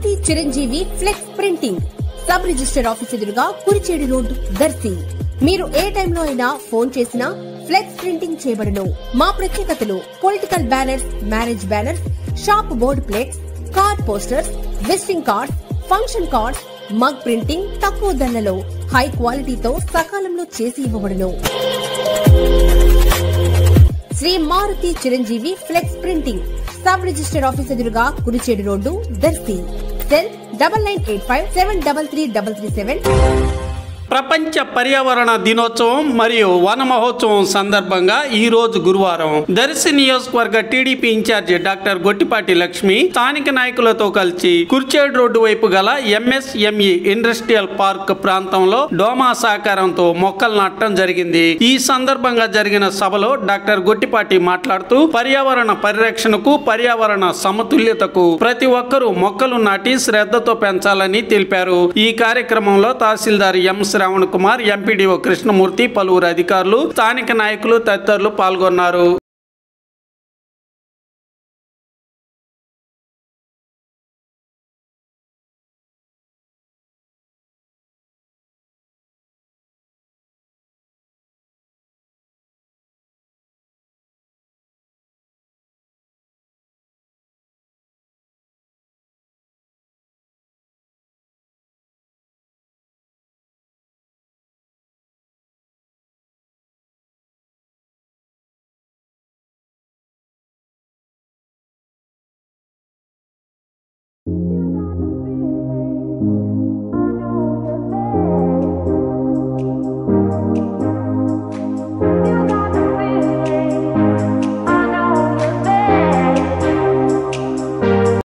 Maruti Chiranjeevi flex printing sub register office ఎదురుగా Kurichedu road Darsi. మీరు ఏ టైంలో అయినా ఫోన్ చేసినా ఫ్లెక్స్ ప్రింటింగ్ చేయబడును. మా ప్రత్యేకతలు political banners, marriage banners, shop board plates, card posters, visiting cards, function cards, mug printing తక్కువ ధరలలో హై క్వాలిటీతో సకాలంలో చేసి ఇవ్వబడును. Shri Maruti Chiranjeevi flex printing sub register office ఎదురుగా కురిచేడు రోడ్డు దర్శి. సెల్ 9985733337. ప్రపంచ పర్యావరణ దినోత్సవం మరియు వన మహోత్సవం సందర్భంగా ఈ రోజు గురువారం దర్శి నియోజకవర్గ TDP incharge doctor Gottipati Lakshmi స్థానిక నాయకులతో కలిసి కుర్చేడు రోడ్డు వైపు గల ఎంఎస్ఎంఈ ఇండస్ట్రియల్ పార్క్ ప్రాంతంలో డోమా సహకారంతో మొక్కలు నాటడం జరిగింది. ఈ సందర్భంగా జరిగిన సభలో డాక్టర్ గొట్టిపాటి మాట్లాడుతూ పర్యావరణ పరిరక్షణకు, పర్యావరణ సమతుల్యతకు ప్రతి ఒక్కరూ మొక్కలు నాటి శ్రద్ధతో పెంచాలని తెలిపారు. ఈ కార్యక్రమంలో తహసీల్దార్ ఎం శ్రావణ్ కుమార్, ఎంపీడీఓ కృష్ణమూర్తి, పలువురు అధికారులు, స్థానిక నాయకులు తదితరులు పాల్గొన్నారు.